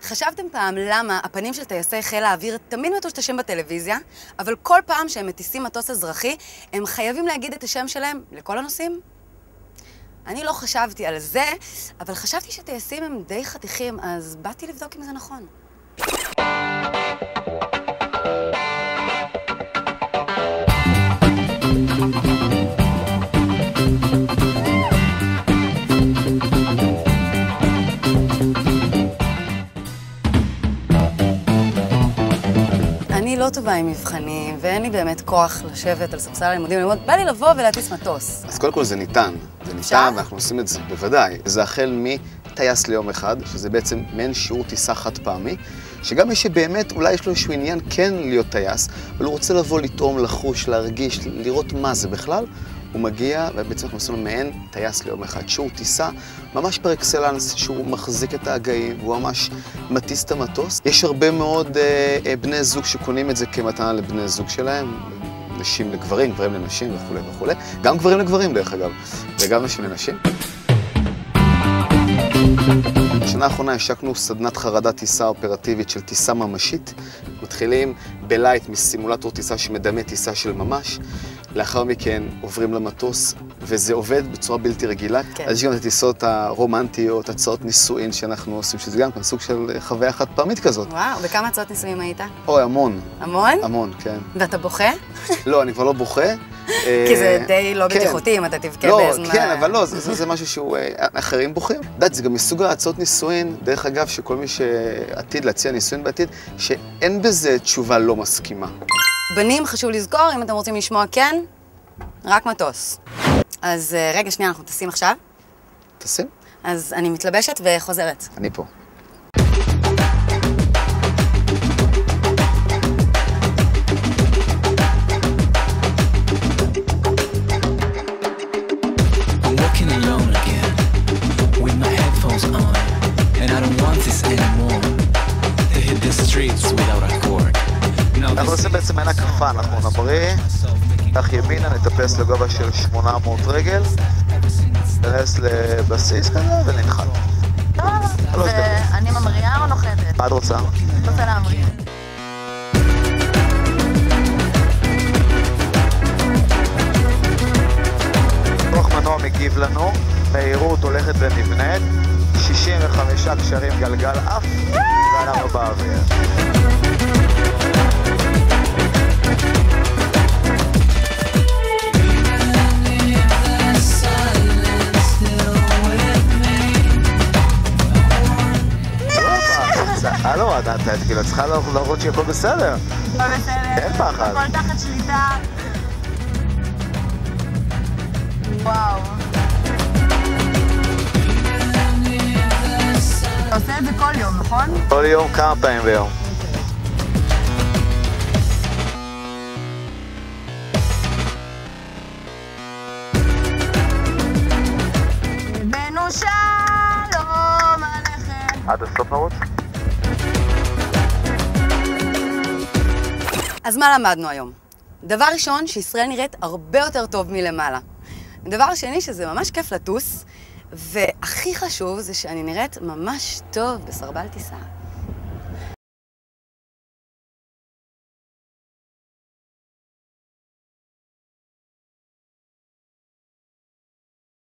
חשבתם פעם למה הפנים של טייסי חיל האוויר תמיד מטושטשים בטלוויזיה, אבל כל פעם שהם מטיסים מטוס אזרחי, הם חייבים להגיד את השם שלהם לכל הנוסעים? אני לא חשבתי על זה, אבל חשבתי שטייסים הם די חתיכים, אז באתי לבדוק אם זה נכון. אני לא טובה עם מבחנים, ואין לי באמת כוח לשבת על ספסל הלימודים ללמוד. בא לי לבוא ולהטיס מטוס. אז קודם כל זה ניתן. זה ניתן, ואנחנו עושים את זה בוודאי. זה החל מטייס ליום אחד, שזה בעצם מעין שיעור טיסה חד פעמי, שגם מי שבאמת אולי יש לו איזשהו עניין כן להיות טייס, אבל הוא רוצה לבוא לטעום, לחוש, להרגיש, לראות מה זה בכלל, הוא מגיע, ובעצם אנחנו עושים לו מעין טייס ליום אחד. שיעור טיסה, ממש פר אקסלנס, שהוא מחזיק את ההגאים, והוא ממש מטיס את המטוס. יש הרבה מאוד בני זוג שקונים את זה כמתנה לבני זוג שלהם, נשים לגברים, גברים לנשים וכו' וכו'. גם גברים לגברים דרך אגב, וגם נשים לנשים. בשנה האחרונה השקנו סדנת חרדת טיסה אופרטיבית של טיסה ממשית. מתחילים בלייט מסימולטור טיסה שמדמה טיסה של ממש. לאחר מכן עוברים למטוס, וזה עובד בצורה בלתי רגילה. כן. אז יש גם את הטיסות הרומנטיות, הצעות נישואין שאנחנו עושים, שזה גם סוג של חוויה חד פעמית כזאת. וואו, בכמה הצעות נישואים היית? אוי, המון. המון? המון, כן. ואתה בוכה? לא, אני כבר לא בוכה. כי זה די לא בטיחותי אם אתה תבכה באיזו... כן, אבל לא, זה משהו שהוא... אחרים בוכים. יודעת, זה גם מסוג ההצעות נישואין, דרך אגב, שכל מי שעתיד להציע נישואין בעתיד, שאין בזה תשובה לא מסכימה. בנים, חשוב לזכור, אם אתם רוצים לשמוע כן, רק מטוס. אז רגע, שנייה, אנחנו טסים עכשיו. טסים? אז אני מתלבשת וחוזרת. אני פה. אנחנו עושים בעצם מעין הקפה, אנחנו נבריא, כך ימינה, נטפס לגובה של 800 רגל, נתכנס לבסיס כזה וננחת. אני ממריאה או נוחתת? מה את רוצה? רוצה להמריא. כוח מנוע מגיב לנו, מהירות הולכת ונבנית, 65 קשרים גלגל אף, ואנחנו באוויר. הלו, את כאילו צריכה להראות שהכל בסדר. הכל בסדר. אין פחד. הכל תחת שליטה. וואו. אתה עושה את זה כל יום, נכון? כל יום, כמה פעמים ביום. בנו שלום עליכם. עד הסוף נרוץ? אז מה למדנו היום? דבר ראשון, שישראל נראית הרבה יותר טוב מלמעלה. דבר שני, שזה ממש כיף לטוס, והכי חשוב זה שאני נראית ממש טוב בסרבל טיסה.